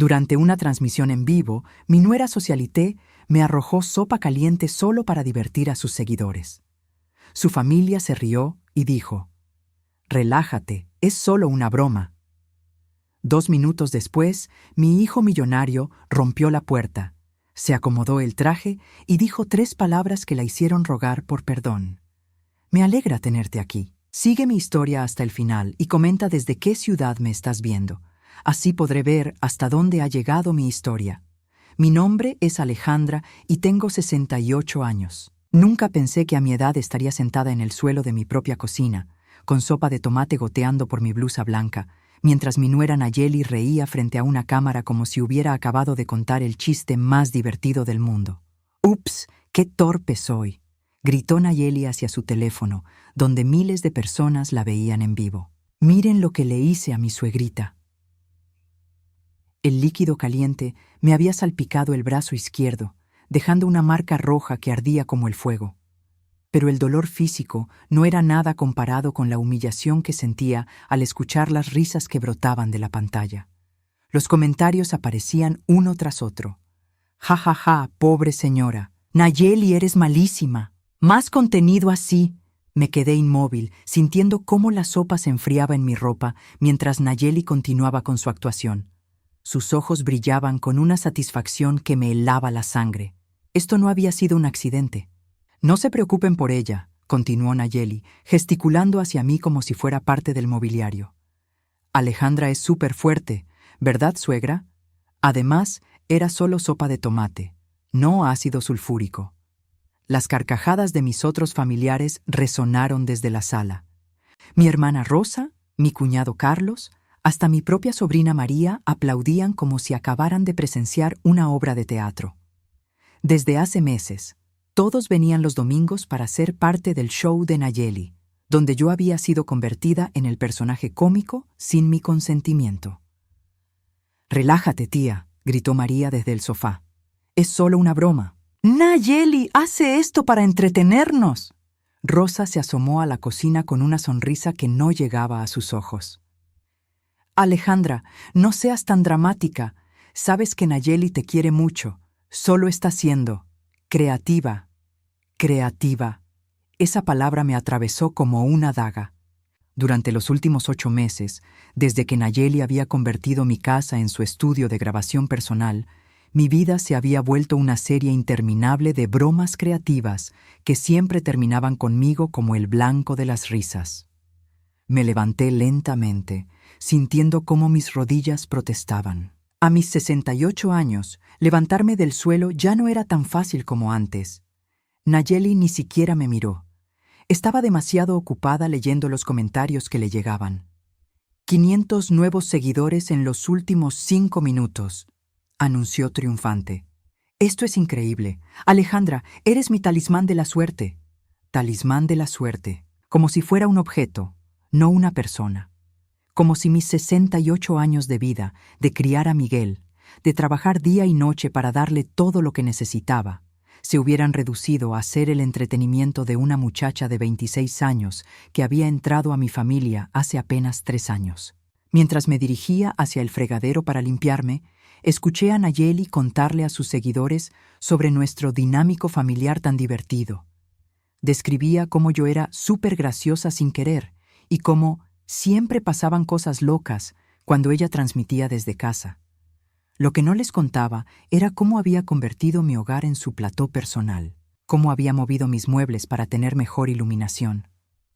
Durante una transmisión en vivo, mi nuera Socialité me arrojó sopa caliente solo para divertir a sus seguidores. Su familia se rió y dijo: «Relájate, es solo una broma». 2 minutos después, mi hijo millonario rompió la puerta, se acomodó el traje y dijo 3 palabras que la hicieron rogar por perdón. «Me alegra tenerte aquí. Sigue mi historia hasta el final y comenta desde qué ciudad me estás viendo. Así podré ver hasta dónde ha llegado mi historia. Mi nombre es Alejandra y tengo 68 años. Nunca pensé que a mi edad estaría sentada en el suelo de mi propia cocina, con sopa de tomate goteando por mi blusa blanca, mientras mi nuera Nayeli reía frente a una cámara como si hubiera acabado de contar el chiste más divertido del mundo. «¡Ups! ¡Qué torpe soy!», gritó Nayeli hacia su teléfono, donde miles de personas la veían en vivo. «Miren lo que le hice a mi suegrita». El líquido caliente me había salpicado el brazo izquierdo, dejando una marca roja que ardía como el fuego. Pero el dolor físico no era nada comparado con la humillación que sentía al escuchar las risas que brotaban de la pantalla. Los comentarios aparecían uno tras otro. «Ja, ja, ja, pobre señora. Nayeli, eres malísima. Más contenido así». Me quedé inmóvil, sintiendo cómo la sopa se enfriaba en mi ropa mientras Nayeli continuaba con su actuación. Sus ojos brillaban con una satisfacción que me helaba la sangre. Esto no había sido un accidente. «No se preocupen por ella», continuó Nayeli, gesticulando hacia mí como si fuera parte del mobiliario. «Alejandra es súper fuerte, ¿verdad, suegra? Además, era solo sopa de tomate, no ácido sulfúrico». Las carcajadas de mis otros familiares resonaron desde la sala. Mi hermana Rosa, mi cuñado Carlos, hasta mi propia sobrina María aplaudían como si acabaran de presenciar una obra de teatro. Desde hace meses, todos venían los domingos para ser parte del show de Nayeli, donde yo había sido convertida en el personaje cómico sin mi consentimiento. «Relájate, tía», gritó María desde el sofá. «Es solo una broma». «Nayeli, hace esto para entretenernos». Rosa se asomó a la cocina con una sonrisa que no llegaba a sus ojos. «Alejandra, no seas tan dramática. Sabes que Nayeli te quiere mucho. Solo está siendo creativa». Creativa. Esa palabra me atravesó como una daga. Durante los últimos 8 meses, desde que Nayeli había convertido mi casa en su estudio de grabación personal, mi vida se había vuelto una serie interminable de bromas creativas que siempre terminaban conmigo como el blanco de las risas. Me levanté lentamente, sintiendo cómo mis rodillas protestaban. A mis 68 años, levantarme del suelo ya no era tan fácil como antes. Nayeli ni siquiera me miró. Estaba demasiado ocupada leyendo los comentarios que le llegaban. 500 nuevos seguidores en los últimos 5 minutos, anunció triunfante. «Esto es increíble. Alejandra, eres mi talismán de la suerte». Talismán de la suerte, como si fuera un objeto, no una persona. Como si mis 68 años de vida, de criar a Miguel, de trabajar día y noche para darle todo lo que necesitaba, se hubieran reducido a ser el entretenimiento de una muchacha de 26 años que había entrado a mi familia hace apenas 3 años. Mientras me dirigía hacia el fregadero para limpiarme, escuché a Nayeli contarle a sus seguidores sobre nuestro dinámico familiar tan divertido. Describía cómo yo era súper graciosa sin querer y cómo siempre pasaban cosas locas cuando ella transmitía desde casa. Lo que no les contaba era cómo había convertido mi hogar en su plató personal, cómo había movido mis muebles para tener mejor iluminación,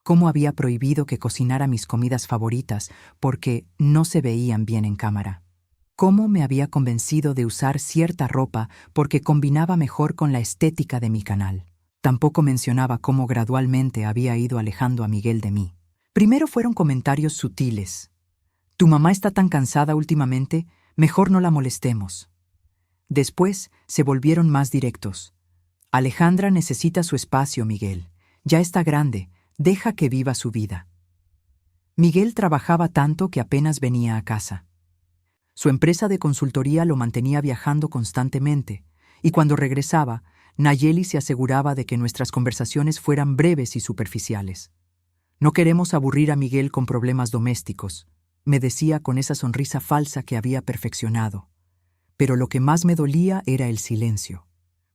cómo había prohibido que cocinara mis comidas favoritas porque no se veían bien en cámara, cómo me había convencido de usar cierta ropa porque combinaba mejor con la estética de mi canal. Tampoco mencionaba cómo gradualmente había ido alejando a Miguel de mí. Primero fueron comentarios sutiles. «Tu mamá está tan cansada últimamente, mejor no la molestemos». Después se volvieron más directos. «Alejandra necesita su espacio, Miguel. Ya está grande, deja que viva su vida». Miguel trabajaba tanto que apenas venía a casa. Su empresa de consultoría lo mantenía viajando constantemente, y cuando regresaba, Nayeli se aseguraba de que nuestras conversaciones fueran breves y superficiales. «No queremos aburrir a Miguel con problemas domésticos», me decía con esa sonrisa falsa que había perfeccionado. Pero lo que más me dolía era el silencio,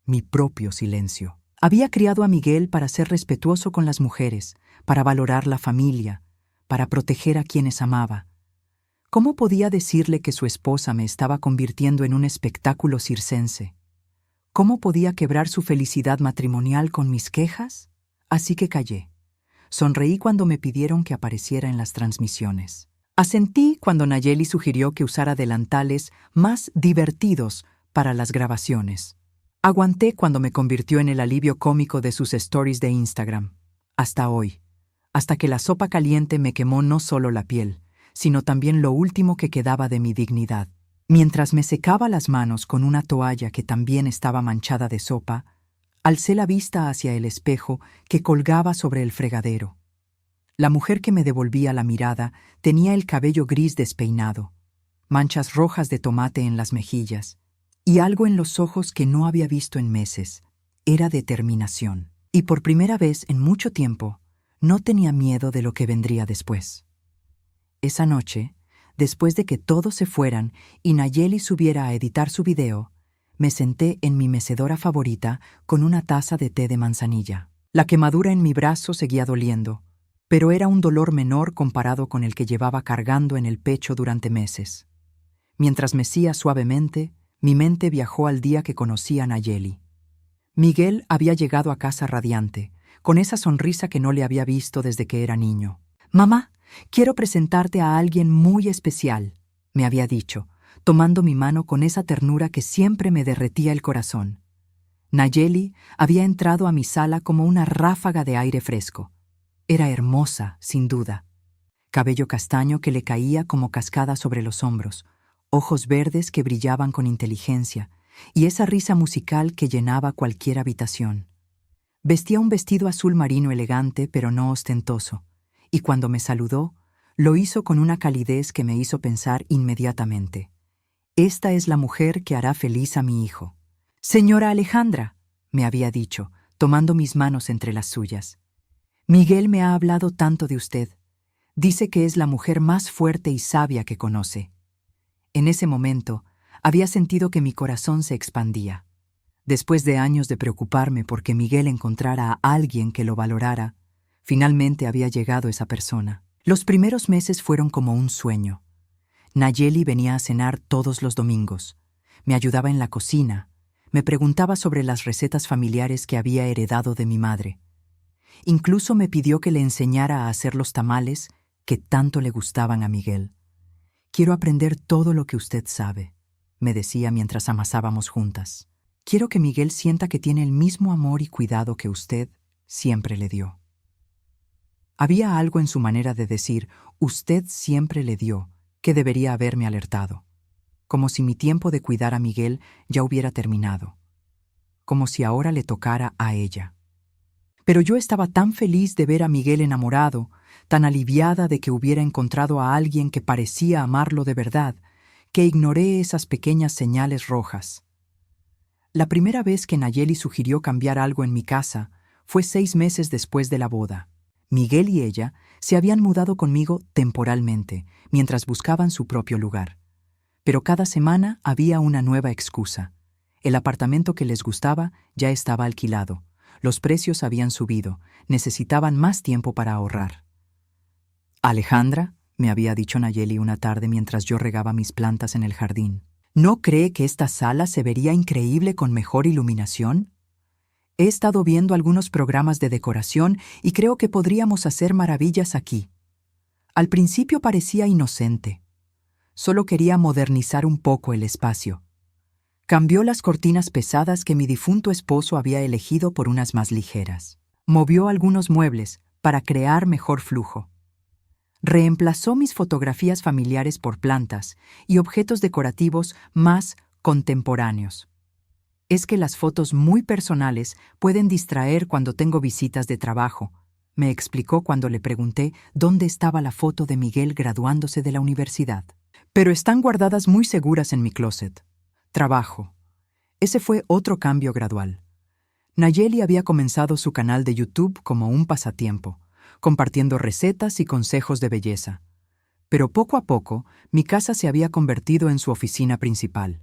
mi propio silencio. Había criado a Miguel para ser respetuoso con las mujeres, para valorar la familia, para proteger a quienes amaba. ¿Cómo podía decirle que su esposa me estaba convirtiendo en un espectáculo circense? ¿Cómo podía quebrar su felicidad matrimonial con mis quejas? Así que callé. Sonreí cuando me pidieron que apareciera en las transmisiones. Asentí cuando Nayeli sugirió que usara delantales más divertidos para las grabaciones. Aguanté cuando me convirtió en el alivio cómico de sus stories de Instagram. Hasta hoy. Hasta que la sopa caliente me quemó no solo la piel, sino también lo último que quedaba de mi dignidad. Mientras me secaba las manos con una toalla que también estaba manchada de sopa, alcé la vista hacia el espejo que colgaba sobre el fregadero. La mujer que me devolvía la mirada tenía el cabello gris despeinado, manchas rojas de tomate en las mejillas y algo en los ojos que no había visto en meses. Era determinación. Y por primera vez en mucho tiempo, no tenía miedo de lo que vendría después. Esa noche, después de que todos se fueran y Nayeli subiera a editar su video, me senté en mi mecedora favorita con una taza de té de manzanilla. La quemadura en mi brazo seguía doliendo, pero era un dolor menor comparado con el que llevaba cargando en el pecho durante meses. Mientras mecía suavemente, mi mente viajó al día que conocí a Nayeli. Miguel había llegado a casa radiante, con esa sonrisa que no le había visto desde que era niño. «Mamá, quiero presentarte a alguien muy especial», me había dicho, tomando mi mano con esa ternura que siempre me derretía el corazón. Nayeli había entrado a mi sala como una ráfaga de aire fresco. Era hermosa, sin duda. Cabello castaño que le caía como cascada sobre los hombros, ojos verdes que brillaban con inteligencia, y esa risa musical que llenaba cualquier habitación. Vestía un vestido azul marino elegante, pero no ostentoso, y cuando me saludó, lo hizo con una calidez que me hizo pensar inmediatamente: esta es la mujer que hará feliz a mi hijo. «Señora Alejandra», me había dicho, tomando mis manos entre las suyas, «Miguel me ha hablado tanto de usted. Dice que es la mujer más fuerte y sabia que conoce». En ese momento, había sentido que mi corazón se expandía. Después de años de preocuparme porque Miguel encontrara a alguien que lo valorara, finalmente había llegado esa persona. Los primeros meses fueron como un sueño. Nayeli venía a cenar todos los domingos. Me ayudaba en la cocina. Me preguntaba sobre las recetas familiares que había heredado de mi madre. Incluso me pidió que le enseñara a hacer los tamales que tanto le gustaban a Miguel. «Quiero aprender todo lo que usted sabe», me decía mientras amasábamos juntas. «Quiero que Miguel sienta que tiene el mismo amor y cuidado que usted siempre le dio». Había algo en su manera de decir «usted siempre le dio» que debería haberme alertado. Como si mi tiempo de cuidar a Miguel ya hubiera terminado. Como si ahora le tocara a ella. Pero yo estaba tan feliz de ver a Miguel enamorado, tan aliviada de que hubiera encontrado a alguien que parecía amarlo de verdad, que ignoré esas pequeñas señales rojas. La primera vez que Nayeli sugirió cambiar algo en mi casa fue 6 meses después de la boda. Miguel y ella se habían mudado conmigo temporalmente, mientras buscaban su propio lugar. Pero cada semana había una nueva excusa. El apartamento que les gustaba ya estaba alquilado. Los precios habían subido. Necesitaban más tiempo para ahorrar. «Alejandra», me había dicho Nayeli una tarde mientras yo regaba mis plantas en el jardín, ¿no cree que esta sala se vería increíble con mejor iluminación? He estado viendo algunos programas de decoración y creo que podríamos hacer maravillas aquí. Al principio parecía inocente. Solo quería modernizar un poco el espacio. Cambió las cortinas pesadas que mi difunto esposo había elegido por unas más ligeras. Movió algunos muebles para crear mejor flujo. Reemplazó mis fotografías familiares por plantas y objetos decorativos más contemporáneos. Es que las fotos muy personales pueden distraer cuando tengo visitas de trabajo, me explicó cuando le pregunté dónde estaba la foto de Miguel graduándose de la universidad. Pero están guardadas muy seguras en mi closet. Trabajo. Ese fue otro cambio gradual. Nayeli había comenzado su canal de YouTube como un pasatiempo, compartiendo recetas y consejos de belleza. Pero poco a poco, mi casa se había convertido en su oficina principal.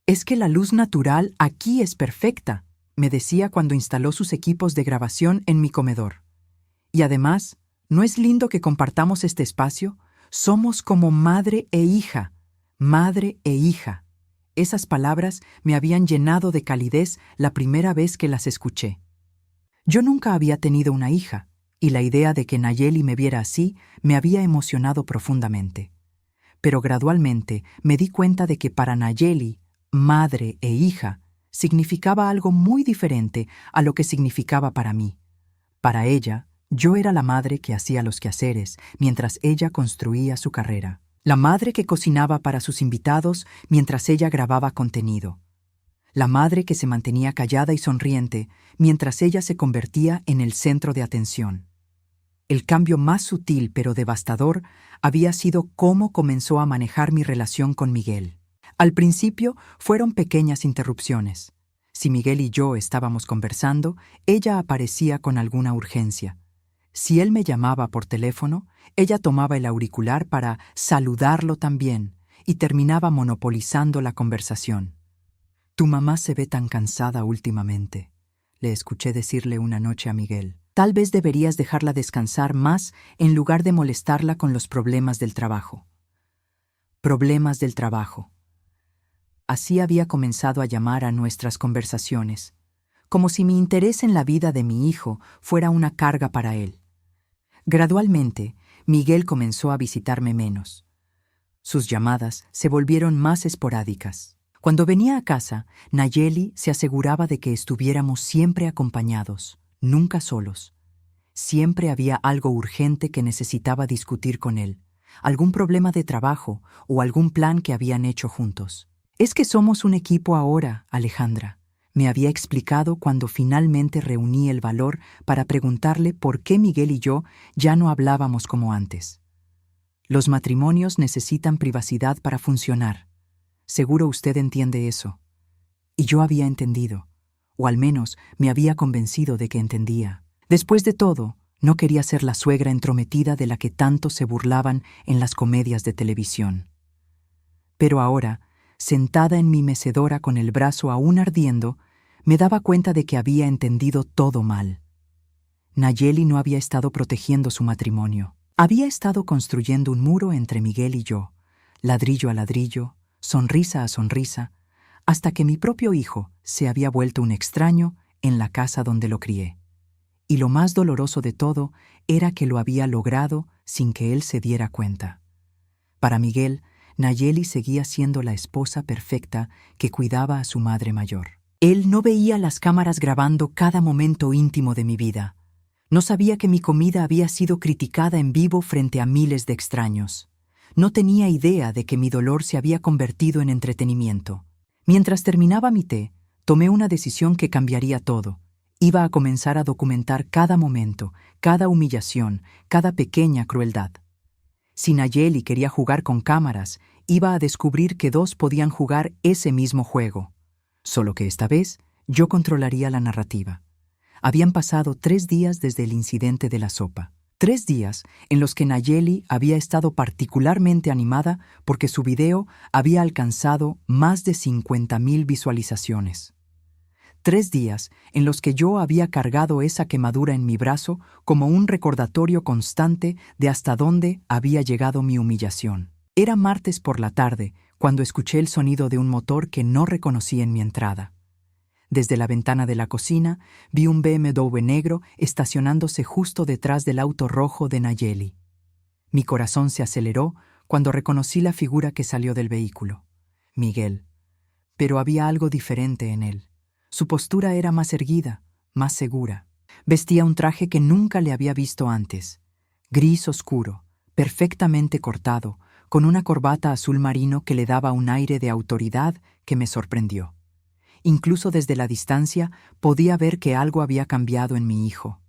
Es que la luz natural aquí es perfecta, me decía cuando instaló sus equipos de grabación en mi comedor. Y además, ¿no es lindo que compartamos este espacio? Somos como madre e hija, madre e hija. Esas palabras me habían llenado de calidez la primera vez que las escuché. Yo nunca había tenido una hija, y la idea de que Nayeli me viera así me había emocionado profundamente. Pero gradualmente me di cuenta de que para Nayeli, madre e hija, significaba algo muy diferente a lo que significaba para mí. Para ella, yo era la madre que hacía los quehaceres mientras ella construía su carrera. La madre que cocinaba para sus invitados mientras ella grababa contenido. La madre que se mantenía callada y sonriente mientras ella se convertía en el centro de atención. El cambio más sutil pero devastador había sido cómo comenzó a manejar mi relación con Miguel. Al principio fueron pequeñas interrupciones. Si Miguel y yo estábamos conversando, ella aparecía con alguna urgencia. Si él me llamaba por teléfono, ella tomaba el auricular para saludarlo también y terminaba monopolizando la conversación. «Tu mamá se ve tan cansada últimamente», le escuché decirle una noche a Miguel. «Tal vez deberías dejarla descansar más en lugar de molestarla con los problemas del trabajo». Problemas del trabajo. Así había comenzado a llamar a nuestras conversaciones, como si mi interés en la vida de mi hijo fuera una carga para él. Gradualmente, Miguel comenzó a visitarme menos. Sus llamadas se volvieron más esporádicas. Cuando venía a casa, Nayeli se aseguraba de que estuviéramos siempre acompañados, nunca solos. Siempre había algo urgente que necesitaba discutir con él, algún problema de trabajo o algún plan que habían hecho juntos. «Es que somos un equipo ahora, Alejandra», me había explicado cuando finalmente reuní el valor para preguntarle por qué Miguel y yo ya no hablábamos como antes. «Los matrimonios necesitan privacidad para funcionar. Seguro usted entiende eso». Y yo había entendido, o al menos me había convencido de que entendía. Después de todo, no quería ser la suegra entrometida de la que tanto se burlaban en las comedias de televisión. Pero ahora, sentada en mi mecedora con el brazo aún ardiendo, me daba cuenta de que había entendido todo mal. Nayeli no había estado protegiendo su matrimonio. Había estado construyendo un muro entre Miguel y yo, ladrillo a ladrillo, sonrisa a sonrisa, hasta que mi propio hijo se había vuelto un extraño en la casa donde lo crié. Y lo más doloroso de todo era que lo había logrado sin que él se diera cuenta. Para Miguel, Nayeli seguía siendo la esposa perfecta que cuidaba a su madre mayor. Él no veía las cámaras grabando cada momento íntimo de mi vida. No sabía que mi comida había sido criticada en vivo frente a miles de extraños. No tenía idea de que mi dolor se había convertido en entretenimiento. Mientras terminaba mi té, tomé una decisión que cambiaría todo. Iba a comenzar a documentar cada momento, cada humillación, cada pequeña crueldad. Si Nayeli quería jugar con cámaras, iba a descubrir que dos podían jugar ese mismo juego. Solo que esta vez yo controlaría la narrativa. Habían pasado 3 días desde el incidente de la sopa. 3 días en los que Nayeli había estado particularmente animada porque su video había alcanzado más de 50,000 visualizaciones. 3 días en los que yo había cargado esa quemadura en mi brazo como un recordatorio constante de hasta dónde había llegado mi humillación. Era martes por la tarde cuando escuché el sonido de un motor que no reconocí en mi entrada. Desde la ventana de la cocina vi un BMW negro estacionándose justo detrás del auto rojo de Nayeli. Mi corazón se aceleró cuando reconocí la figura que salió del vehículo. Miguel. Pero había algo diferente en él. Su postura era más erguida, más segura. Vestía un traje que nunca le había visto antes. Gris oscuro, perfectamente cortado, con una corbata azul marino que le daba un aire de autoridad que me sorprendió. Incluso desde la distancia podía ver que algo había cambiado en mi hijo.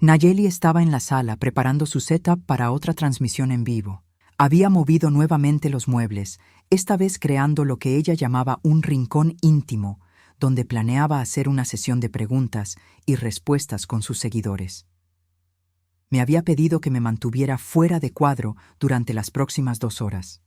Nayeli estaba en la sala preparando su setup para otra transmisión en vivo. Había movido nuevamente los muebles, esta vez creando lo que ella llamaba un rincón íntimo, donde planeaba hacer una sesión de preguntas y respuestas con sus seguidores. Me había pedido que me mantuviera fuera de cuadro durante las próximas 2 horas.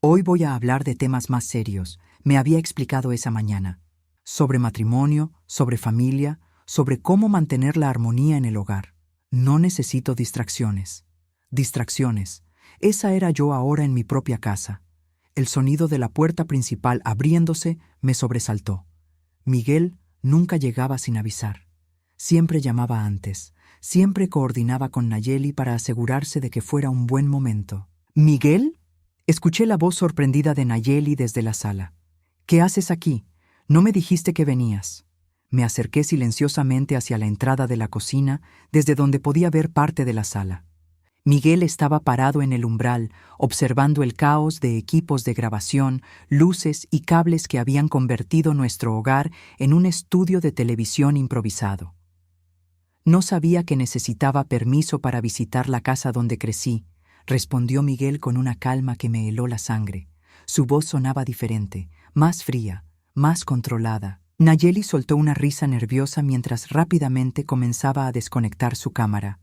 Hoy voy a hablar de temas más serios, me había explicado esa mañana. Sobre matrimonio, sobre familia, sobre cómo mantener la armonía en el hogar. No necesito distracciones. Distracciones. Esa era yo ahora en mi propia casa. El sonido de la puerta principal abriéndose me sobresaltó. Miguel nunca llegaba sin avisar. Siempre llamaba antes. Siempre coordinaba con Nayeli para asegurarse de que fuera un buen momento. ¿Miguel? Escuché la voz sorprendida de Nayeli desde la sala. ¿Qué haces aquí? No me dijiste que venías. Me acerqué silenciosamente hacia la entrada de la cocina, desde donde podía ver parte de la sala. Miguel estaba parado en el umbral, observando el caos de equipos de grabación, luces y cables que habían convertido nuestro hogar en un estudio de televisión improvisado. No sabía que necesitaba permiso para visitar la casa donde crecí, respondió Miguel con una calma que me heló la sangre. Su voz sonaba diferente, más fría, más controlada. Nayeli soltó una risa nerviosa mientras rápidamente comenzaba a desconectar su cámara.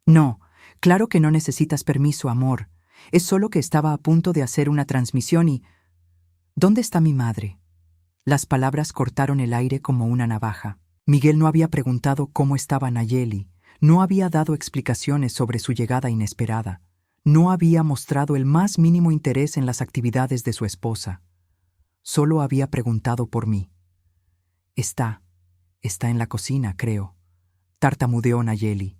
No, claro que no necesitas permiso, amor. Es solo que estaba a punto de hacer una transmisión y... ¿Dónde está mi madre? Las palabras cortaron el aire como una navaja. Miguel no había preguntado cómo estaba Nayeli, no había dado explicaciones sobre su llegada inesperada, no había mostrado el más mínimo interés en las actividades de su esposa. Solo había preguntado por mí. Está en la cocina, creo, tartamudeó Nayeli.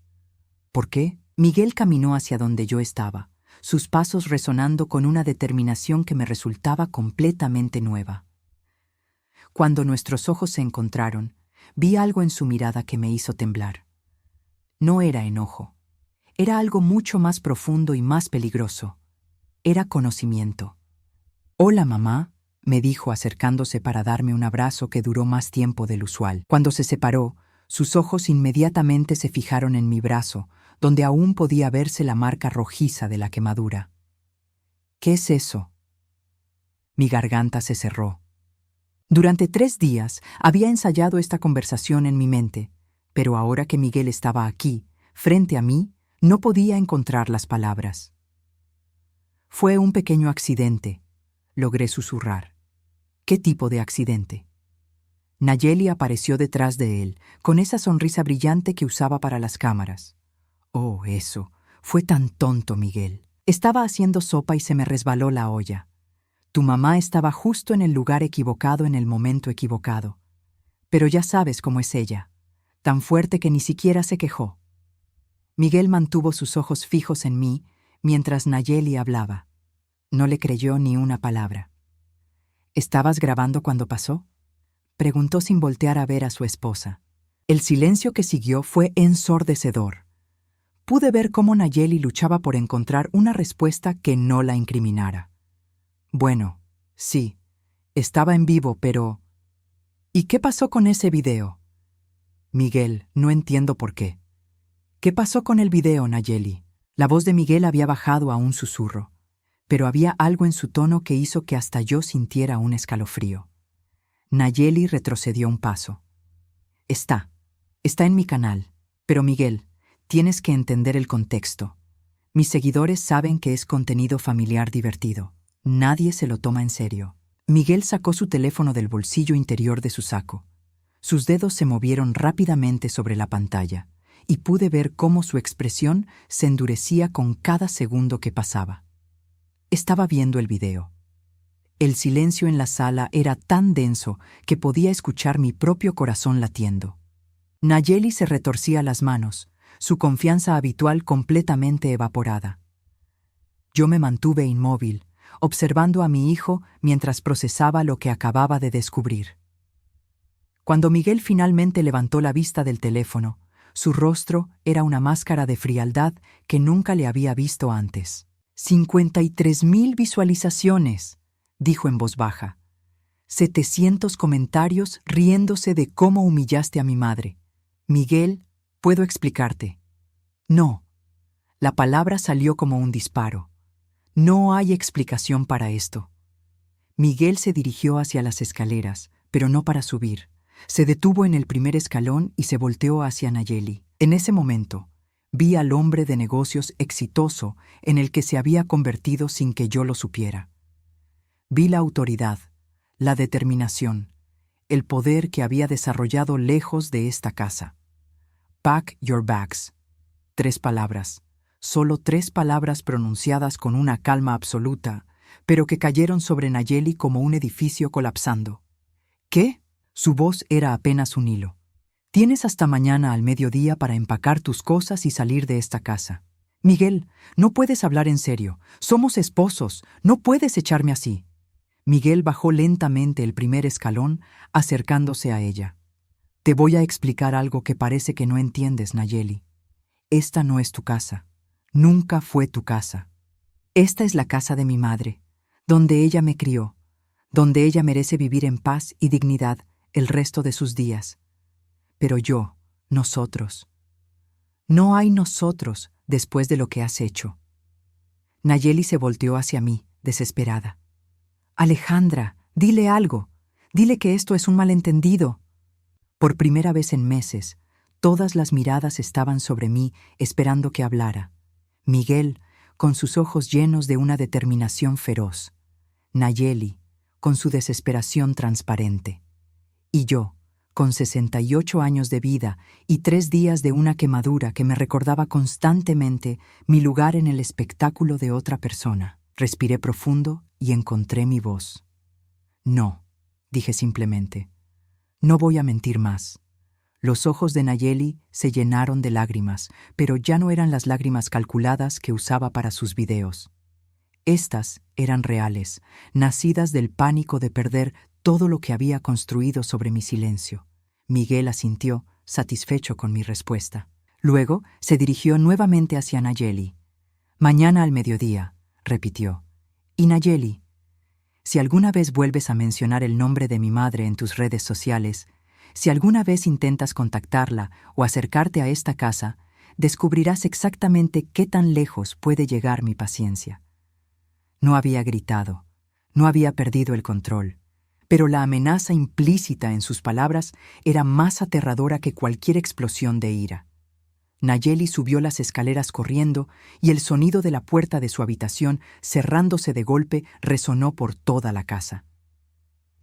¿Por qué? Miguel caminó hacia donde yo estaba, sus pasos resonando con una determinación que me resultaba completamente nueva. Cuando nuestros ojos se encontraron, vi algo en su mirada que me hizo temblar. No era enojo. Era algo mucho más profundo y más peligroso. Era conocimiento. «Hola, mamá», me dijo acercándose para darme un abrazo que duró más tiempo del usual. Cuando se separó, sus ojos inmediatamente se fijaron en mi brazo, donde aún podía verse la marca rojiza de la quemadura. «¿Qué es eso?» Mi garganta se cerró. Durante 3 días había ensayado esta conversación en mi mente, pero ahora que Miguel estaba aquí, frente a mí, no podía encontrar las palabras. «Fue un pequeño accidente», logré susurrar. «¿Qué tipo de accidente?» Nayeli apareció detrás de él, con esa sonrisa brillante que usaba para las cámaras. «Oh, eso. Fue tan tonto, Miguel. Estaba haciendo sopa y se me resbaló la olla. Tu mamá estaba justo en el lugar equivocado en el momento equivocado. Pero ya sabes cómo es ella, tan fuerte que ni siquiera se quejó». Miguel mantuvo sus ojos fijos en mí mientras Nayeli hablaba. No le creyó ni una palabra. «¿Estabas grabando cuando pasó?», preguntó sin voltear a ver a su esposa. El silencio que siguió fue ensordecedor. Pude ver cómo Nayeli luchaba por encontrar una respuesta que no la incriminara. «Bueno, sí, estaba en vivo, pero... ¿Y qué pasó con ese video?» «Miguel, no entiendo por qué». «¿Qué pasó con el video, Nayeli?» La voz de Miguel había bajado a un susurro, pero había algo en su tono que hizo que hasta yo sintiera un escalofrío. Nayeli retrocedió un paso. Está en mi canal, pero Miguel, tienes que entender el contexto. Mis seguidores saben que es contenido familiar divertido. Nadie se lo toma en serio». Miguel sacó su teléfono del bolsillo interior de su saco. Sus dedos se movieron rápidamente sobre la pantalla, y pude ver cómo su expresión se endurecía con cada segundo que pasaba. Estaba viendo el video. El silencio en la sala era tan denso que podía escuchar mi propio corazón latiendo. Nayeli se retorcía las manos, su confianza habitual completamente evaporada. Yo me mantuve inmóvil, observando a mi hijo mientras procesaba lo que acababa de descubrir. Cuando Miguel finalmente levantó la vista del teléfono, su rostro era una máscara de frialdad que nunca le había visto antes. 53,000 visualizaciones, dijo en voz baja. 700 comentarios riéndose de cómo humillaste a mi madre. Miguel, ¿puedo explicarte? No. La palabra salió como un disparo. No hay explicación para esto. Miguel se dirigió hacia las escaleras, pero no para subir. Se detuvo en el primer escalón y se volteó hacia Nayeli. En ese momento, vi al hombre de negocios exitoso en el que se había convertido sin que yo lo supiera. Vi la autoridad, la determinación, el poder que había desarrollado lejos de esta casa. Pack your bags. 3 palabras, solo 3 palabras pronunciadas con una calma absoluta, pero que cayeron sobre Nayeli como un edificio colapsando. ¿Qué? Su voz era apenas un hilo. Tienes hasta mañana al mediodía para empacar tus cosas y salir de esta casa. Miguel, no puedes hablar en serio. Somos esposos. No puedes echarme así. Miguel bajó lentamente el primer escalón, acercándose a ella. Te voy a explicar algo que parece que no entiendes, Nayeli. Esta no es tu casa. Nunca fue tu casa. Esta es la casa de mi madre, donde ella me crió, donde ella merece vivir en paz y dignidad el resto de sus días. Pero yo, nosotros. No hay nosotros después de lo que has hecho. Nayeli se volteó hacia mí, desesperada. Alejandra, dile algo. Dile que esto es un malentendido. Por primera vez en meses, todas las miradas estaban sobre mí esperando que hablara. Miguel, con sus ojos llenos de una determinación feroz. Nayeli, con su desesperación transparente. Y yo, con 68 años de vida y 3 días de una quemadura que me recordaba constantemente mi lugar en el espectáculo de otra persona. Respiré profundo y encontré mi voz. No, dije simplemente. No voy a mentir más. Los ojos de Nayeli se llenaron de lágrimas, pero ya no eran las lágrimas calculadas que usaba para sus videos. Estas eran reales, nacidas del pánico de perder todo lo que había construido sobre mi silencio. Miguel asintió, satisfecho con mi respuesta. Luego se dirigió nuevamente hacia Nayeli. Mañana al mediodía, repitió. Y Nayeli, si alguna vez vuelves a mencionar el nombre de mi madre en tus redes sociales, si alguna vez intentas contactarla o acercarte a esta casa, descubrirás exactamente qué tan lejos puede llegar mi paciencia. No había gritado, no había perdido el control, pero la amenaza implícita en sus palabras era más aterradora que cualquier explosión de ira. Nayeli subió las escaleras corriendo y el sonido de la puerta de su habitación cerrándose de golpe resonó por toda la casa.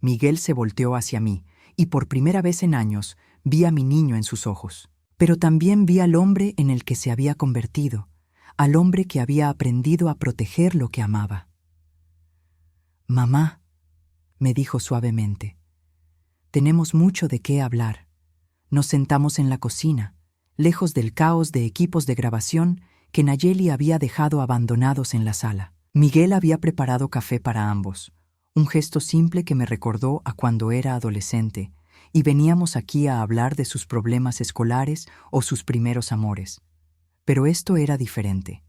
Miguel se volteó hacia mí y por primera vez en años vi a mi niño en sus ojos. Pero también vi al hombre en el que se había convertido, al hombre que había aprendido a proteger lo que amaba. «Mamá», me dijo suavemente, «tenemos mucho de qué hablar». Nos sentamos en la cocina, lejos del caos de equipos de grabación que Nayeli había dejado abandonados en la sala. Miguel había preparado café para ambos, un gesto simple que me recordó a cuando era adolescente, y veníamos aquí a hablar de sus problemas escolares o sus primeros amores. Pero esto era diferente.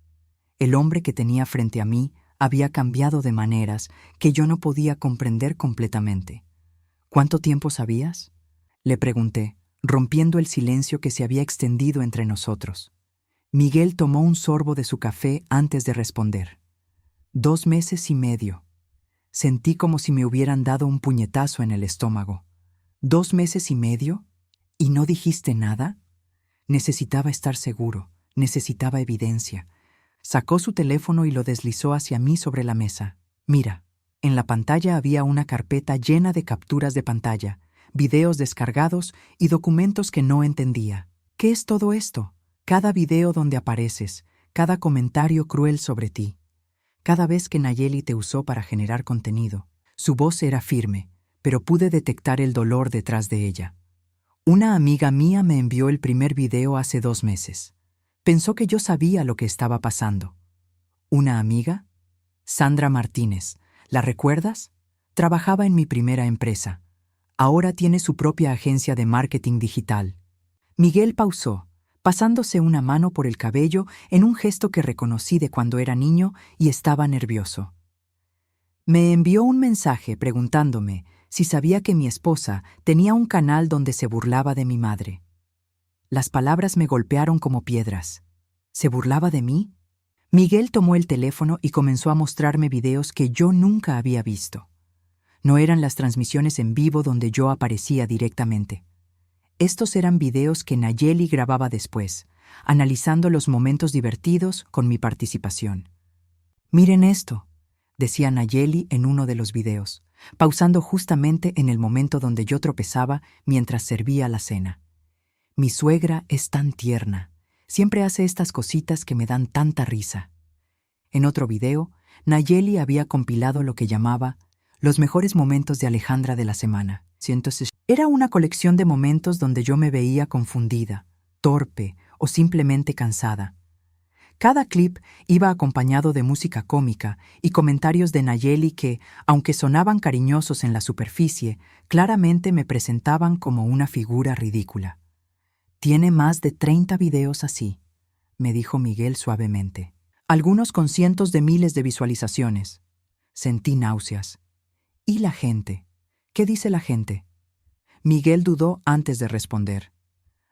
El hombre que tenía frente a mí había cambiado de maneras que yo no podía comprender completamente. «¿Cuánto tiempo sabías?», le pregunté, rompiendo el silencio que se había extendido entre nosotros. Miguel tomó un sorbo de su café antes de responder. 2 meses y medio. Sentí como si me hubieran dado un puñetazo en el estómago. 2 meses y medio, ¿y no dijiste nada? Necesitaba estar seguro, necesitaba evidencia. Sacó su teléfono y lo deslizó hacia mí sobre la mesa. Mira, en la pantalla había una carpeta llena de capturas de pantalla, videos descargados y documentos que no entendía. ¿Qué es todo esto? Cada video donde apareces, cada comentario cruel sobre ti. Cada vez que Nayeli te usó para generar contenido. Su voz era firme, pero pude detectar el dolor detrás de ella. Una amiga mía me envió el primer video hace 2 meses. Pensó que yo sabía lo que estaba pasando. ¿Una amiga? Sandra Martínez. ¿La recuerdas? Trabajaba en mi primera empresa. Ahora tiene su propia agencia de marketing digital. Miguel pausó, pasándose una mano por el cabello en un gesto que reconocí de cuando era niño y estaba nervioso. Me envió un mensaje preguntándome si sabía que mi esposa tenía un canal donde se burlaba de mi madre. Las palabras me golpearon como piedras. ¿Se burlaba de mí? Miguel tomó el teléfono y comenzó a mostrarme videos que yo nunca había visto. No eran las transmisiones en vivo donde yo aparecía directamente. Estos eran videos que Nayeli grababa después, analizando los momentos divertidos con mi participación. «Miren esto», decía Nayeli en uno de los videos. pausando justamente en el momento donde yo tropezaba mientras servía la cena. Mi suegra es tan tierna. Siempre hace estas cositas que me dan tanta risa. En otro video, Nayeli había compilado lo que llamaba los mejores momentos de Alejandra de la semana. Entonces, era una colección de momentos donde yo me veía confundida, torpe o simplemente cansada. Cada clip iba acompañado de música cómica y comentarios de Nayeli que, aunque sonaban cariñosos en la superficie, claramente me presentaban como una figura ridícula. «Tiene más de 30 videos así», me dijo Miguel suavemente. Algunos con cientos de miles de visualizaciones. Sentí náuseas. ¿Y la gente? ¿Qué dice la gente? Miguel dudó antes de responder.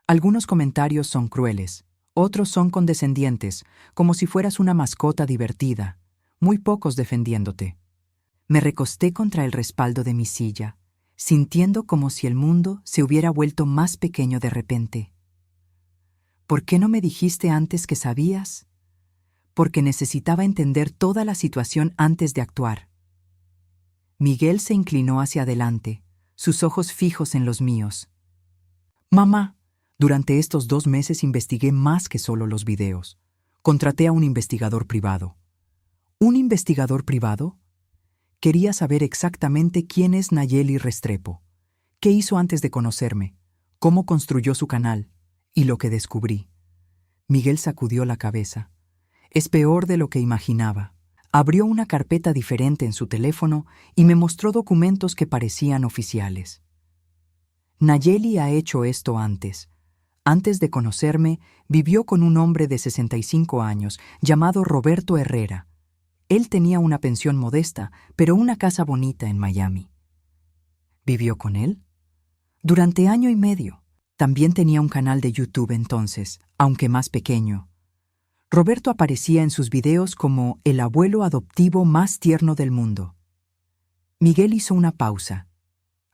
Algunos comentarios son crueles. Otros son condescendientes, como si fueras una mascota divertida, muy pocos defendiéndote. Me recosté contra el respaldo de mi silla, sintiendo como si el mundo se hubiera vuelto más pequeño de repente. ¿Por qué no me dijiste antes que sabías? Porque necesitaba entender toda la situación antes de actuar. Miguel se inclinó hacia adelante, sus ojos fijos en los míos. Mamá, durante estos 2 meses investigué más que solo los videos. Contraté a un investigador privado. ¿Un investigador privado? Quería saber exactamente quién es Nayeli Restrepo, qué hizo antes de conocerme, cómo construyó su canal y lo que descubrí. Miguel sacudió la cabeza. Es peor de lo que imaginaba. Abrió una carpeta diferente en su teléfono y me mostró documentos que parecían oficiales. Nayeli ha hecho esto antes. Antes de conocerme, vivió con un hombre de 65 años llamado Roberto Herrera. Él tenía una pensión modesta, pero una casa bonita en Miami. ¿Vivió con él? Durante 1 año y medio. También tenía un canal de YouTube entonces, aunque más pequeño. Roberto aparecía en sus videos como el abuelo adoptivo más tierno del mundo. Miguel hizo una pausa,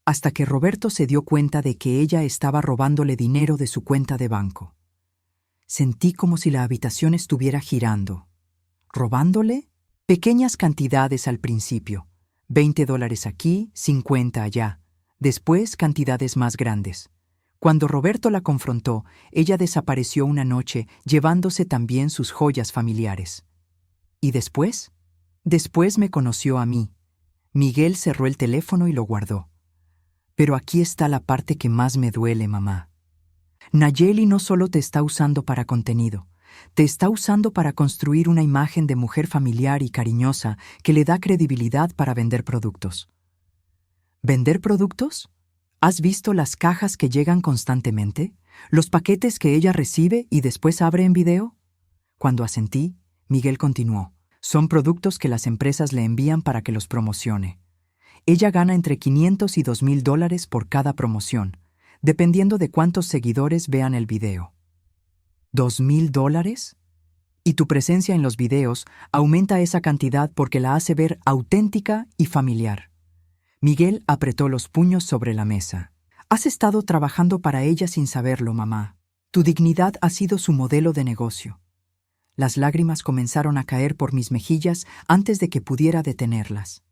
hasta que Roberto se dio cuenta de que ella estaba robándole dinero de su cuenta de banco. Sentí como si la habitación estuviera girando. ¿Robándole? Pequeñas cantidades al principio, $20 aquí, 50 allá, después cantidades más grandes. Cuando Roberto la confrontó, ella desapareció una noche, llevándose también sus joyas familiares. ¿Y después? Después me conoció a mí. Miguel cerró el teléfono y lo guardó. Pero aquí está la parte que más me duele, mamá. Nayeli no solo te está usando para contenido, te está usando para construir una imagen de mujer familiar y cariñosa que le da credibilidad para vender productos. ¿Vender productos? ¿Has visto las cajas que llegan constantemente? ¿Los paquetes que ella recibe y después abre en video? Cuando asentí, Miguel continuó. Son productos que las empresas le envían para que los promocione. Ella gana entre $500 y $2,000 por cada promoción, dependiendo de cuántos seguidores vean el video. ¿$2,000? Y tu presencia en los videos aumenta esa cantidad porque la hace ver auténtica y familiar. Miguel apretó los puños sobre la mesa. Has estado trabajando para ella sin saberlo, mamá. Tu dignidad ha sido su modelo de negocio. Las lágrimas comenzaron a caer por mis mejillas antes de que pudiera detenerlas.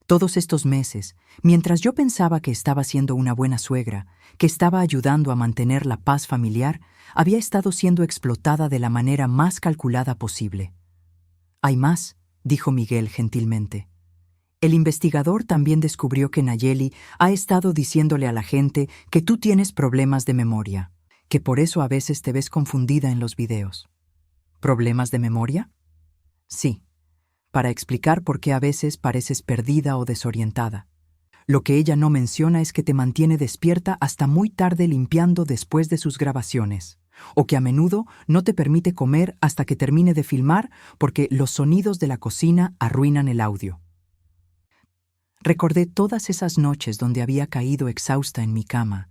Todos estos meses, mientras yo pensaba que estaba siendo una buena suegra, que estaba ayudando a mantener la paz familiar, había estado siendo explotada de la manera más calculada posible. Hay más, dijo Miguel gentilmente. El investigador también descubrió que Nayeli ha estado diciéndole a la gente que tú tienes problemas de memoria, que por eso a veces te ves confundida en los videos. ¿Problemas de memoria? Sí, para explicar por qué a veces pareces perdida o desorientada. Lo que ella no menciona es que te mantiene despierta hasta muy tarde limpiando después de sus grabaciones, o que a menudo no te permite comer hasta que termine de filmar porque los sonidos de la cocina arruinan el audio. Recordé todas esas noches donde había caído exhausta en mi cama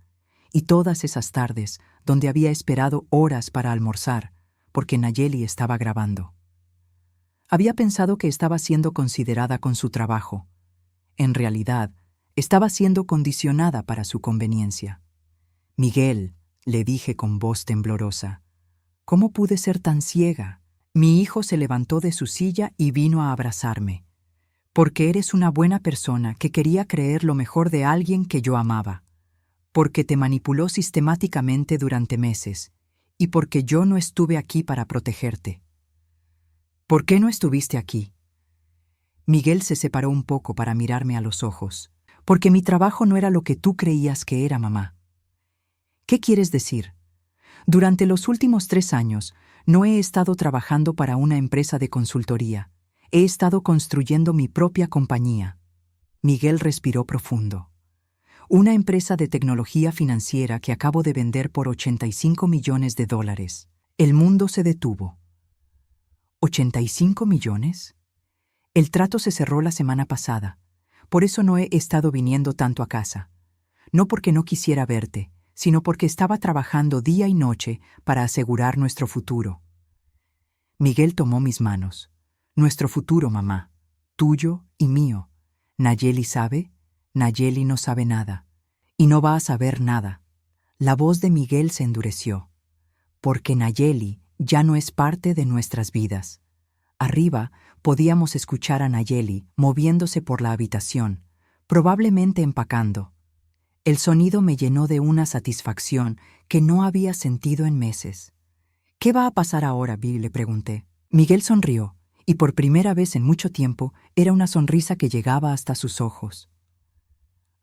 y todas esas tardes donde había esperado horas para almorzar porque Nayeli estaba grabando. Había pensado que estaba siendo considerada con su trabajo. En realidad, estaba siendo condicionada para su conveniencia. Miguel, le dije con voz temblorosa, ¿cómo pude ser tan ciega? Mi hijo se levantó de su silla y vino a abrazarme. Porque eres una buena persona que quería creer lo mejor de alguien que yo amaba. Porque te manipuló sistemáticamente durante meses. Y porque yo no estuve aquí para protegerte. ¿Por qué no estuviste aquí? Miguel se separó un poco para mirarme a los ojos. Porque mi trabajo no era lo que tú creías que era, mamá. ¿Qué quieres decir? Durante los últimos 3 años, no he estado trabajando para una empresa de consultoría. He estado construyendo mi propia compañía. Miguel respiró profundo. Una empresa de tecnología financiera que acabo de vender por $85 millones. El mundo se detuvo. ¿85 millones? El trato se cerró la semana pasada. Por eso no he estado viniendo tanto a casa. No porque no quisiera verte, sino porque estaba trabajando día y noche para asegurar nuestro futuro. Miguel tomó mis manos. Nuestro futuro, mamá. Tuyo y mío. Nayeli sabe, Nayeli no sabe nada. Y no va a saber nada. La voz de Miguel se endureció. Porque Nayeli ya no es parte de nuestras vidas. Arriba podíamos escuchar a Nayeli moviéndose por la habitación, probablemente empacando. El sonido me llenó de una satisfacción que no había sentido en meses. ¿Qué va a pasar ahora, Bill?, le pregunté. Miguel sonrió, y por primera vez en mucho tiempo era una sonrisa que llegaba hasta sus ojos.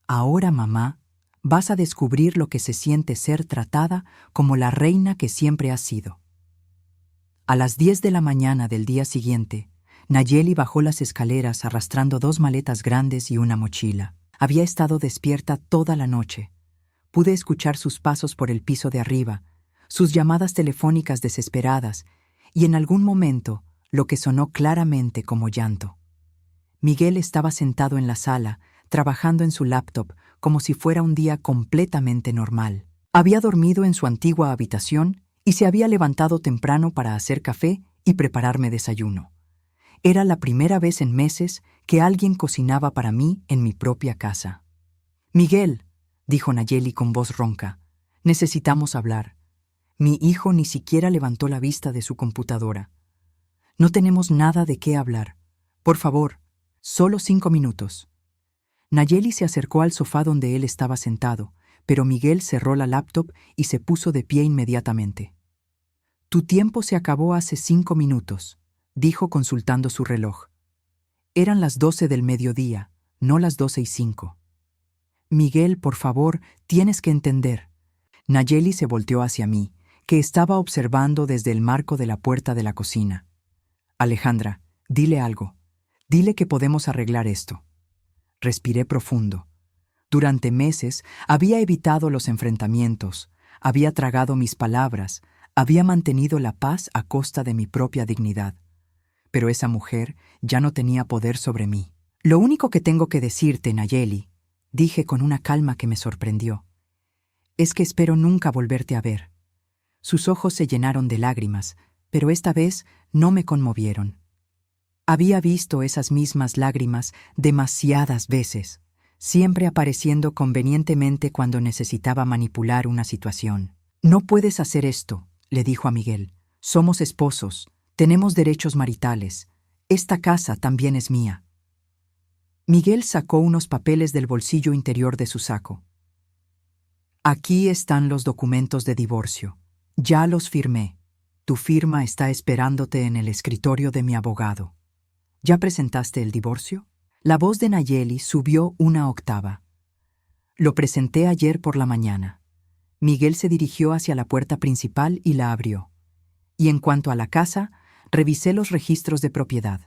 Ahora, mamá, vas a descubrir lo que se siente ser tratada como la reina que siempre has sido. A las 10 de la mañana del día siguiente, Nayeli bajó las escaleras arrastrando 2 maletas grandes y una mochila. Había estado despierta toda la noche. Pude escuchar sus pasos por el piso de arriba, sus llamadas telefónicas desesperadas y en algún momento lo que sonó claramente como llanto. Miguel estaba sentado en la sala, trabajando en su laptop como si fuera un día completamente normal. Había dormido en su antigua habitación y se había levantado temprano para hacer café y prepararme desayuno. Era la primera vez en meses que alguien cocinaba para mí en mi propia casa. «Miguel», dijo Nayeli con voz ronca, «necesitamos hablar». Mi hijo ni siquiera levantó la vista de su computadora. «No tenemos nada de qué hablar. Por favor, solo 5 minutos». Nayeli se acercó al sofá donde él estaba sentado, pero Miguel cerró la laptop y se puso de pie inmediatamente. «Tu tiempo se acabó hace 5 minutos», dijo consultando su reloj. Eran las 12 del mediodía, no las 12:05. «Miguel, por favor, tienes que entender». Nayeli se volteó hacia mí, que estaba observando desde el marco de la puerta de la cocina. «Alejandra, dile algo. Dile que podemos arreglar esto». Respiré profundo. Durante meses había evitado los enfrentamientos, había tragado mis palabras, había mantenido la paz a costa de mi propia dignidad. Pero esa mujer ya no tenía poder sobre mí. «Lo único que tengo que decirte, Nayeli», dije con una calma que me sorprendió, «es que espero nunca volverte a ver». Sus ojos se llenaron de lágrimas, pero esta vez no me conmovieron. Había visto esas mismas lágrimas demasiadas veces, siempre apareciendo convenientemente cuando necesitaba manipular una situación. «No puedes hacer esto», le dijo a Miguel. «Somos esposos, tenemos derechos maritales. Esta casa también es mía». Miguel sacó unos papeles del bolsillo interior de su saco. «Aquí están los documentos de divorcio. Ya los firmé. Tu firma está esperándote en el escritorio de mi abogado. ¿Ya presentaste el divorcio?» La voz de Nayeli subió una octava. «Lo presenté ayer por la mañana». Miguel se dirigió hacia la puerta principal y la abrió. Y en cuanto a la casa, revisé los registros de propiedad.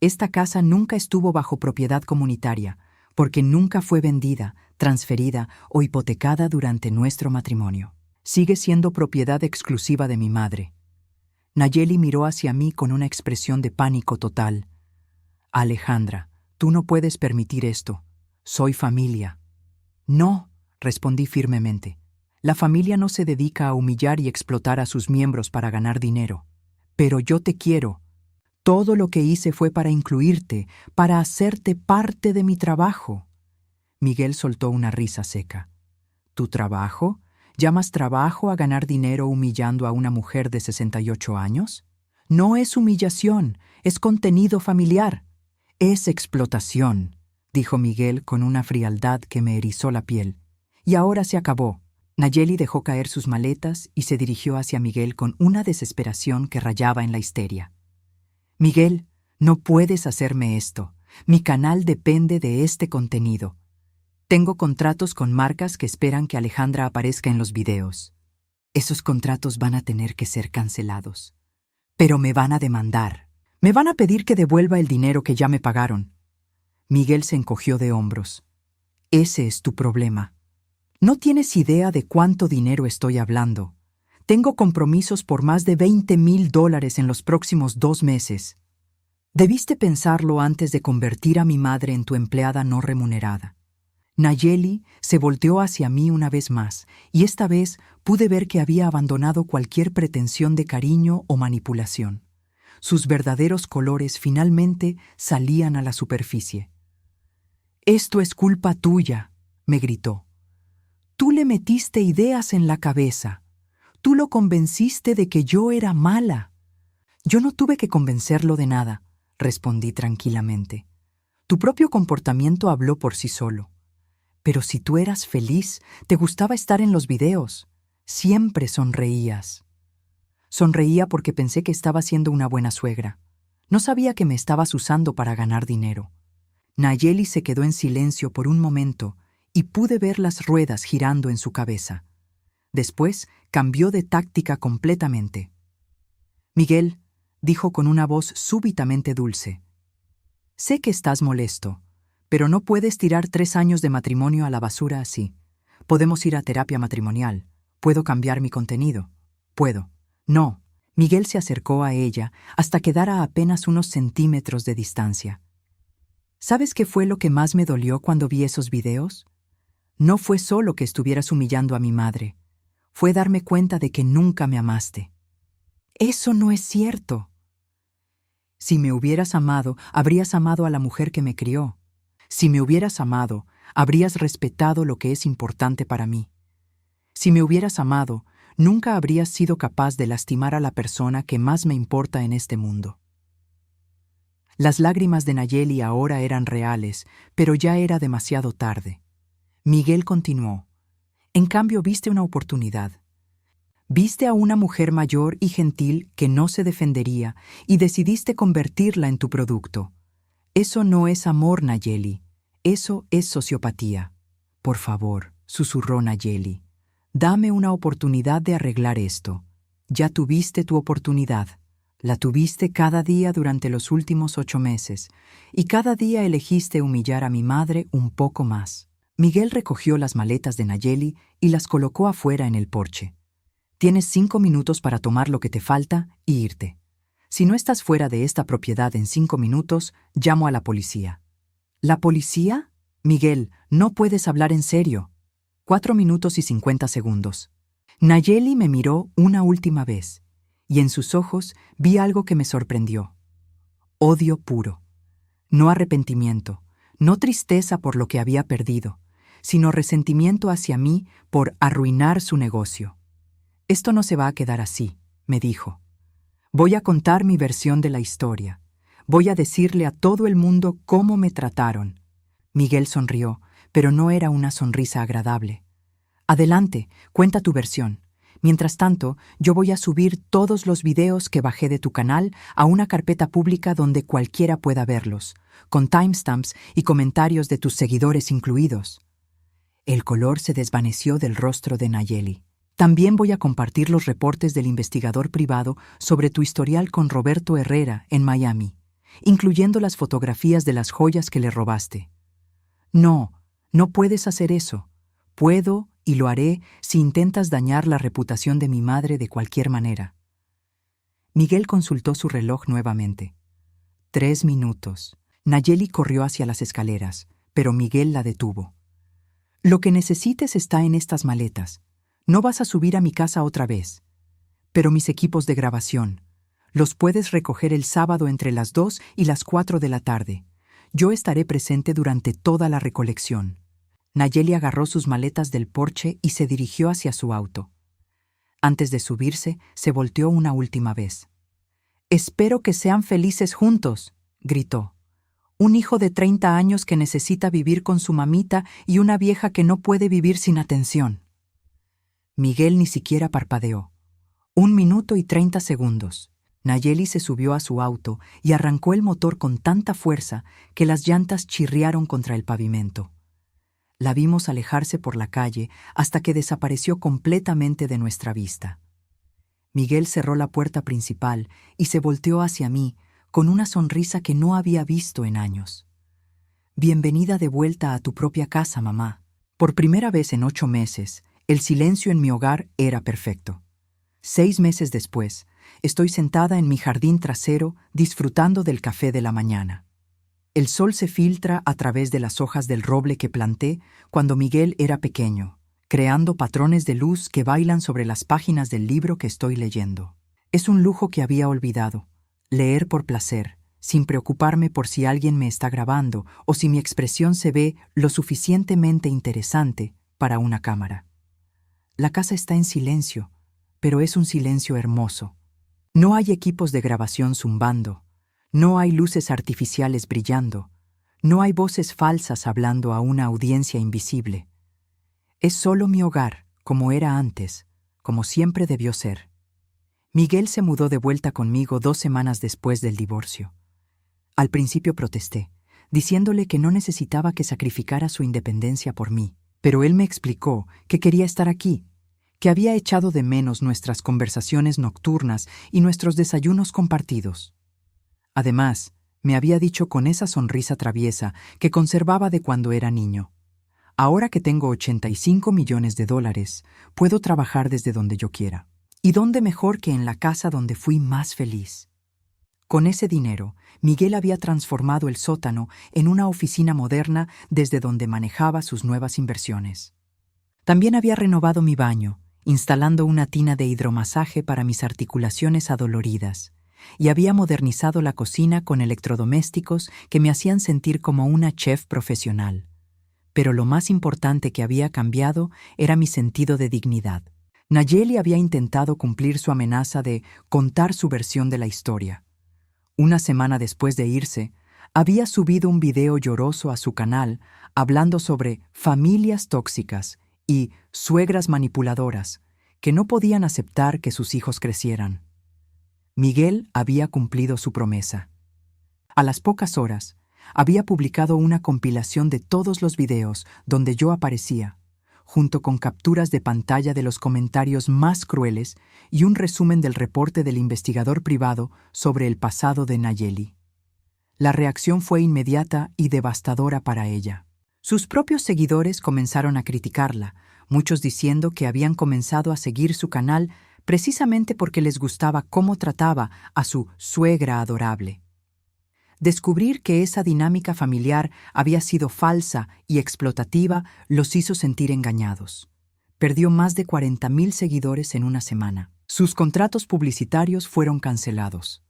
Esta casa nunca estuvo bajo propiedad comunitaria, porque nunca fue vendida, transferida o hipotecada durante nuestro matrimonio. Sigue siendo propiedad exclusiva de mi madre. Nayeli miró hacia mí con una expresión de pánico total. «Alejandra, tú no puedes permitir esto. Soy familia». «No», respondí firmemente. «La familia no se dedica a humillar y explotar a sus miembros para ganar dinero. Pero yo te quiero. Todo lo que hice fue para incluirte, para hacerte parte de mi trabajo». Miguel soltó una risa seca. «¿Tu trabajo? ¿Llamas trabajo a ganar dinero humillando a una mujer de 68 años? No es humillación, es contenido familiar. Es explotación, dijo Miguel con una frialdad que me erizó la piel. Y ahora se acabó. Nayeli dejó caer sus maletas y se dirigió hacia Miguel con una desesperación que rayaba en la histeria. Miguel, no puedes hacerme esto. Mi canal depende de este contenido. Tengo contratos con marcas que esperan que Alejandra aparezca en los videos. Esos contratos van a tener que ser cancelados. Pero me van a demandar. Me van a pedir que devuelva el dinero que ya me pagaron. Miguel se encogió de hombros. Ese es tu problema. No tienes idea de cuánto dinero estoy hablando. Tengo compromisos por más de $20,000 en los próximos 2 meses. Debiste pensarlo antes de convertir a mi madre en tu empleada no remunerada. Nayeli se volteó hacia mí una vez más, y esta vez pude ver que había abandonado cualquier pretensión de cariño o manipulación. Sus verdaderos colores finalmente salían a la superficie. «Esto es culpa tuya», me gritó. «Tú le metiste ideas en la cabeza. Tú lo convenciste de que yo era mala». «Yo no tuve que convencerlo de nada», respondí tranquilamente. «Tu propio comportamiento habló por sí solo. Pero si tú eras feliz, te gustaba estar en los videos. Siempre sonreías». Sonreía porque pensé que estaba siendo una buena suegra. No sabía que me estabas usando para ganar dinero. Nayeli se quedó en silencio por un momento y pude ver las ruedas girando en su cabeza. Después cambió de táctica completamente. «Miguel», dijo con una voz súbitamente dulce, «sé que estás molesto, pero no puedes tirar 3 años de matrimonio a la basura así. Podemos ir a terapia matrimonial. Puedo cambiar mi contenido. Puedo». «No». Miguel se acercó a ella hasta quedar a apenas unos centímetros de distancia. ¿Sabes qué fue lo que más me dolió cuando vi esos videos? No fue solo que estuvieras humillando a mi madre. Fue darme cuenta de que nunca me amaste. Eso no es cierto. Si me hubieras amado, habrías amado a la mujer que me crió. Si me hubieras amado, habrías respetado lo que es importante para mí. Si me hubieras amado, nunca habrías sido capaz de lastimar a la persona que más me importa en este mundo. Las lágrimas de Nayeli ahora eran reales, pero ya era demasiado tarde. Miguel continuó. En cambio, viste una oportunidad. Viste a una mujer mayor y gentil que no se defendería y decidiste convertirla en tu producto. Eso no es amor, Nayeli. Eso es sociopatía. Por favor, susurró Nayeli. Dame una oportunidad de arreglar esto. Ya tuviste tu oportunidad. La tuviste cada día durante los últimos 8 meses, y cada día elegiste humillar a mi madre un poco más. Miguel recogió las maletas de Nayeli y las colocó afuera en el porche. Tienes 5 minutos para tomar lo que te falta y irte. Si no estás fuera de esta propiedad en 5 minutos, llamo a la policía. ¿La policía? Miguel, no puedes hablar en serio. 4 minutos y 50 segundos. Nayeli me miró una última vez, y en sus ojos vi algo que me sorprendió. Odio puro. No arrepentimiento, no tristeza por lo que había perdido, sino resentimiento hacia mí por arruinar su negocio. Esto no se va a quedar así, me dijo. Voy a contar mi versión de la historia. Voy a decirle a todo el mundo cómo me trataron. Miguel sonrió, pero no era una sonrisa agradable. Adelante, cuenta tu versión. Mientras tanto, yo voy a subir todos los videos que bajé de tu canal a una carpeta pública donde cualquiera pueda verlos, con timestamps y comentarios de tus seguidores incluidos. El color se desvaneció del rostro de Nayeli. También voy a compartir los reportes del investigador privado sobre tu historial con Roberto Herrera en Miami, incluyendo las fotografías de las joyas que le robaste. No, no puedes hacer eso. Puedo y lo haré si intentas dañar la reputación de mi madre de cualquier manera. Miguel consultó su reloj nuevamente. 3 minutos. Nayeli corrió hacia las escaleras, pero Miguel la detuvo. Lo que necesites está en estas maletas. No vas a subir a mi casa otra vez. Pero mis equipos de grabación, los puedes recoger el sábado entre las 2 y las 4 de la tarde. Yo estaré presente durante toda la recolección. Nayeli agarró sus maletas del porche y se dirigió hacia su auto. Antes de subirse, se volteó una última vez. «Espero que sean felices juntos», gritó. Un hijo de 30 años que necesita vivir con su mamita y una vieja que no puede vivir sin atención. Miguel ni siquiera parpadeó. 1 minuto y 30 segundos. Nayeli se subió a su auto y arrancó el motor con tanta fuerza que las llantas chirriaron contra el pavimento. La vimos alejarse por la calle hasta que desapareció completamente de nuestra vista. Miguel cerró la puerta principal y se volteó hacia mí con una sonrisa que no había visto en años. Bienvenida de vuelta a tu propia casa, mamá. Por primera vez en 8 meses, el silencio en mi hogar era perfecto. 6 meses después, estoy sentada en mi jardín trasero disfrutando del café de la mañana. El sol se filtra a través de las hojas del roble que planté cuando Miguel era pequeño, creando patrones de luz que bailan sobre las páginas del libro que estoy leyendo. Es un lujo que había olvidado, leer por placer, sin preocuparme por si alguien me está grabando o si mi expresión se ve lo suficientemente interesante para una cámara. La casa está en silencio, pero es un silencio hermoso. No hay equipos de grabación zumbando, no hay luces artificiales brillando, no hay voces falsas hablando a una audiencia invisible. Es solo mi hogar, como era antes, como siempre debió ser. Miguel se mudó de vuelta conmigo 2 semanas después del divorcio. Al principio protesté, diciéndole que no necesitaba que sacrificara su independencia por mí, pero él me explicó que quería estar aquí, que había echado de menos nuestras conversaciones nocturnas y nuestros desayunos compartidos. Además, me había dicho con esa sonrisa traviesa que conservaba de cuando era niño: ahora que tengo $85 millones, puedo trabajar desde donde yo quiera. ¿Y dónde mejor que en la casa donde fui más feliz? Con ese dinero, Miguel había transformado el sótano en una oficina moderna desde donde manejaba sus nuevas inversiones. También había renovado mi baño, instalando una tina de hidromasaje para mis articulaciones adoloridas, y había modernizado la cocina con electrodomésticos que me hacían sentir como una chef profesional. Pero lo más importante que había cambiado era mi sentido de dignidad. Nayeli había intentado cumplir su amenaza de contar su versión de la historia. Una semana después de irse, había subido un video lloroso a su canal hablando sobre familias tóxicas y suegras manipuladoras que no podían aceptar que sus hijos crecieran. Miguel había cumplido su promesa. A las pocas horas, había publicado una compilación de todos los videos donde yo aparecía, junto con capturas de pantalla de los comentarios más crueles y un resumen del reporte del investigador privado sobre el pasado de Nayeli. La reacción fue inmediata y devastadora para ella. Sus propios seguidores comenzaron a criticarla, muchos diciendo que habían comenzado a seguir su canal precisamente porque les gustaba cómo trataba a su suegra adorable. Descubrir que esa dinámica familiar había sido falsa y explotativa los hizo sentir engañados. Perdió más de 40,000 seguidores en una semana. Sus contratos publicitarios fueron cancelados.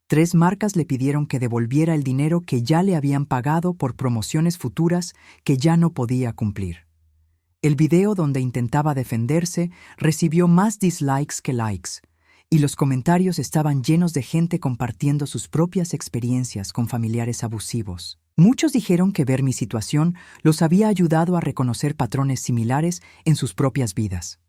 3 marcas le pidieron que devolviera el dinero que ya le habían pagado por promociones futuras que ya no podía cumplir. El video donde intentaba defenderse recibió más dislikes que likes, y los comentarios estaban llenos de gente compartiendo sus propias experiencias con familiares abusivos. Muchos dijeron que ver mi situación los había ayudado a reconocer patrones similares en sus propias vidas.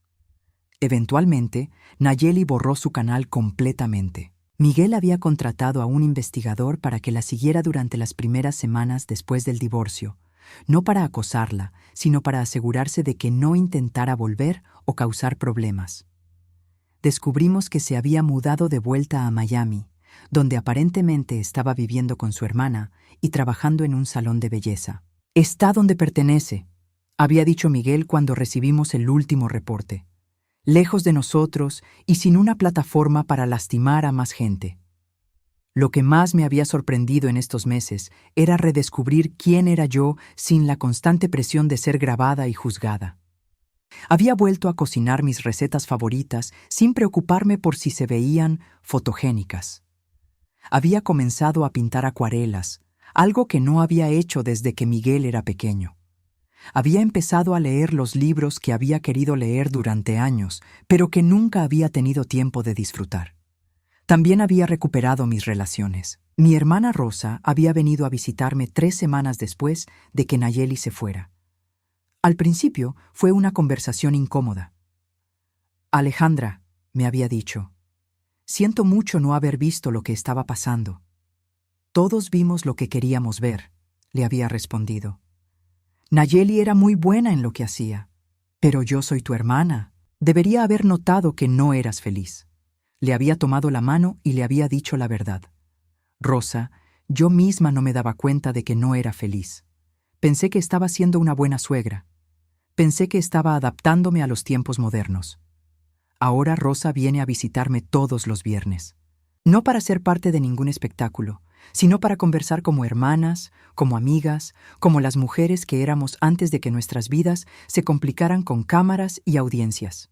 Eventualmente, Nayeli borró su canal completamente. Miguel había contratado a un investigador para que la siguiera durante las primeras semanas después del divorcio, no para acosarla, sino para asegurarse de que no intentara volver o causar problemas. Descubrimos que se había mudado de vuelta a Miami, donde aparentemente estaba viviendo con su hermana y trabajando en un salón de belleza. «Está donde pertenece», había dicho Miguel cuando recibimos el último reporte. «Lejos de nosotros y sin una plataforma para lastimar a más gente». Lo que más me había sorprendido en estos meses era redescubrir quién era yo sin la constante presión de ser grabada y juzgada. Había vuelto a cocinar mis recetas favoritas sin preocuparme por si se veían fotogénicas. Había comenzado a pintar acuarelas, algo que no había hecho desde que Miguel era pequeño. Había empezado a leer los libros que había querido leer durante años, pero que nunca había tenido tiempo de disfrutar. También había recuperado mis relaciones. Mi hermana Rosa había venido a visitarme 3 semanas después de que Nayeli se fuera. Al principio fue una conversación incómoda. Alejandra, me había dicho, siento mucho no haber visto lo que estaba pasando. Todos vimos lo que queríamos ver, le había respondido. Nayeli era muy buena en lo que hacía. Pero yo soy tu hermana. Debería haber notado que no eras feliz. Le había tomado la mano y le había dicho la verdad. Rosa, yo misma no me daba cuenta de que no era feliz. Pensé que estaba siendo una buena suegra. Pensé que estaba adaptándome a los tiempos modernos. Ahora Rosa viene a visitarme todos los viernes. No para ser parte de ningún espectáculo, sino para conversar como hermanas, como amigas, como las mujeres que éramos antes de que nuestras vidas se complicaran con cámaras y audiencias.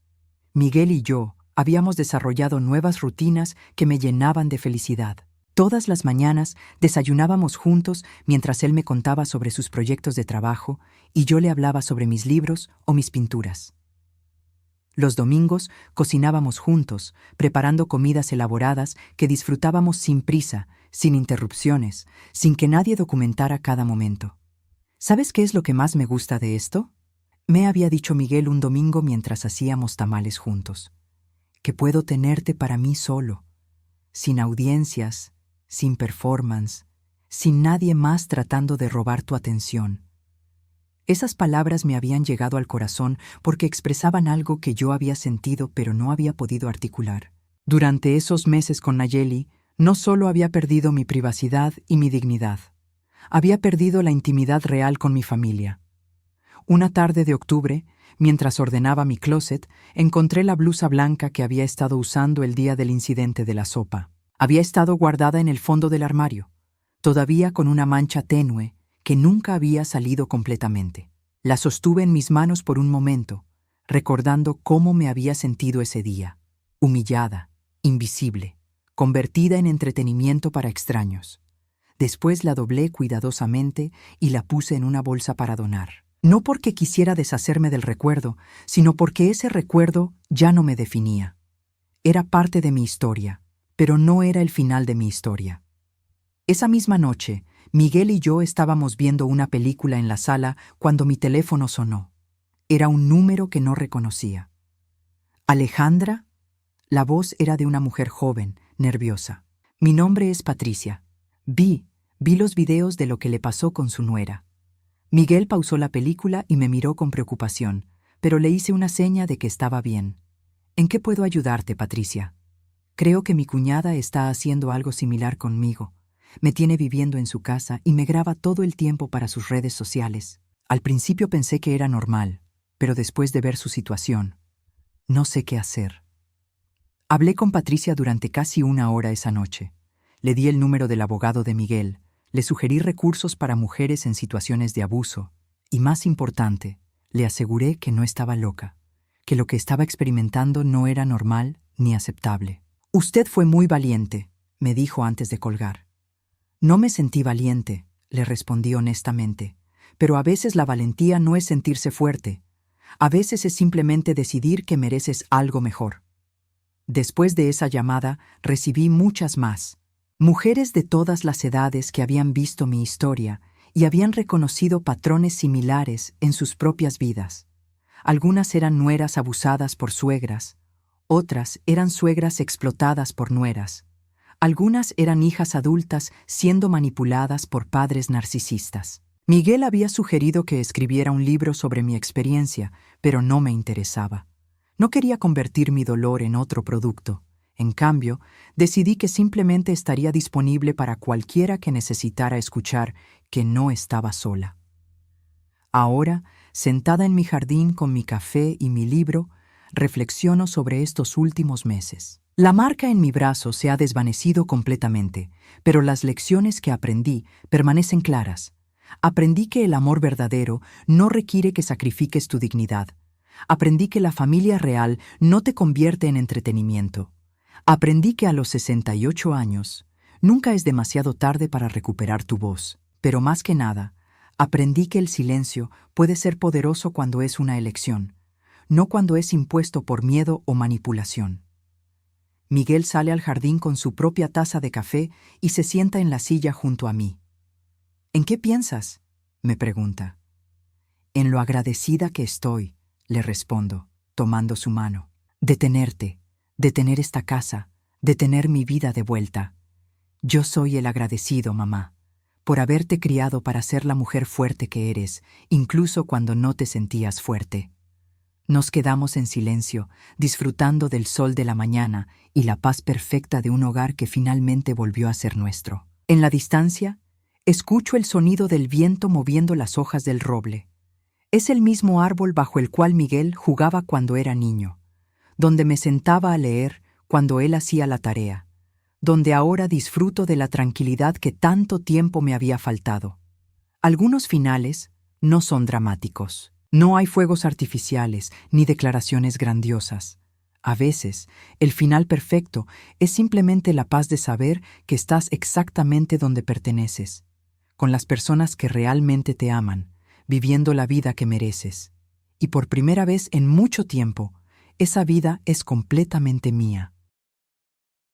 Miguel y yo habíamos desarrollado nuevas rutinas que me llenaban de felicidad. Todas las mañanas desayunábamos juntos mientras él me contaba sobre sus proyectos de trabajo y yo le hablaba sobre mis libros o mis pinturas. Los domingos cocinábamos juntos, preparando comidas elaboradas que disfrutábamos sin prisa, sin interrupciones, sin que nadie documentara cada momento. ¿Sabes qué es lo que más me gusta de esto? Me había dicho Miguel un domingo mientras hacíamos tamales juntos. Que puedo tenerte para mí solo, sin audiencias, sin performance, sin nadie más tratando de robar tu atención. Esas palabras me habían llegado al corazón porque expresaban algo que yo había sentido pero no había podido articular. Durante esos meses con Nayeli, no solo había perdido mi privacidad y mi dignidad, había perdido la intimidad real con mi familia. Una tarde de octubre, mientras ordenaba mi closet, encontré la blusa blanca que había estado usando el día del incidente de la sopa. Había estado guardada en el fondo del armario, todavía con una mancha tenue que nunca había salido completamente. La sostuve en mis manos por un momento, recordando cómo me había sentido ese día, humillada, invisible, convertida en entretenimiento para extraños. Después la doblé cuidadosamente y la puse en una bolsa para donar. No porque quisiera deshacerme del recuerdo, sino porque ese recuerdo ya no me definía. Era parte de mi historia, pero no era el final de mi historia. Esa misma noche, Miguel y yo estábamos viendo una película en la sala cuando mi teléfono sonó. Era un número que no reconocía. ¿Alejandra? La voz era de una mujer joven, nerviosa. Mi nombre es Patricia. Vi los videos de lo que le pasó con su nuera. Miguel pausó la película y me miró con preocupación, pero le hice una seña de que estaba bien. ¿En qué puedo ayudarte, Patricia? Creo que mi cuñada está haciendo algo similar conmigo. Me tiene viviendo en su casa y me graba todo el tiempo para sus redes sociales. Al principio pensé que era normal, pero después de ver su situación, no sé qué hacer. Hablé con Patricia durante casi 1 hora esa noche. Le di el número del abogado de Miguel, le sugerí recursos para mujeres en situaciones de abuso y, más importante, le aseguré que no estaba loca, que lo que estaba experimentando no era normal ni aceptable. Usted fue muy valiente, me dijo antes de colgar. No me sentí valiente, le respondí honestamente, pero a veces la valentía no es sentirse fuerte. A veces es simplemente decidir que mereces algo mejor. Después de esa llamada, recibí muchas más. Mujeres de todas las edades que habían visto mi historia y habían reconocido patrones similares en sus propias vidas. Algunas eran nueras abusadas por suegras, otras eran suegras explotadas por nueras. Algunas eran hijas adultas siendo manipuladas por padres narcisistas. Miguel había sugerido que escribiera un libro sobre mi experiencia, pero no me interesaba. No quería convertir mi dolor en otro producto. En cambio, decidí que simplemente estaría disponible para cualquiera que necesitara escuchar que no estaba sola. Ahora, sentada en mi jardín con mi café y mi libro, reflexiono sobre estos últimos meses. La marca en mi brazo se ha desvanecido completamente, pero las lecciones que aprendí permanecen claras. Aprendí que el amor verdadero no requiere que sacrifiques tu dignidad. Aprendí que la familia real no te convierte en entretenimiento. Aprendí que a los 68 años nunca es demasiado tarde para recuperar tu voz. Pero más que nada, aprendí que el silencio puede ser poderoso cuando es una elección, no cuando es impuesto por miedo o manipulación. Miguel sale al jardín con su propia taza de café y se sienta en la silla junto a mí. ¿En qué piensas?, me pregunta. En lo agradecida que estoy, le respondo, tomando su mano. De tenerte, de tener esta casa, de tener mi vida de vuelta. Yo soy el agradecido, mamá, por haberte criado para ser la mujer fuerte que eres, incluso cuando no te sentías fuerte. Nos quedamos en silencio, disfrutando del sol de la mañana y la paz perfecta de un hogar que finalmente volvió a ser nuestro. En la distancia, escucho el sonido del viento moviendo las hojas del roble. Es el mismo árbol bajo el cual Miguel jugaba cuando era niño, donde me sentaba a leer cuando él hacía la tarea, donde ahora disfruto de la tranquilidad que tanto tiempo me había faltado. Algunos finales no son dramáticos. No hay fuegos artificiales ni declaraciones grandiosas. A veces, el final perfecto es simplemente la paz de saber que estás exactamente donde perteneces, con las personas que realmente te aman, viviendo la vida que mereces. Y por primera vez en mucho tiempo, esa vida es completamente mía.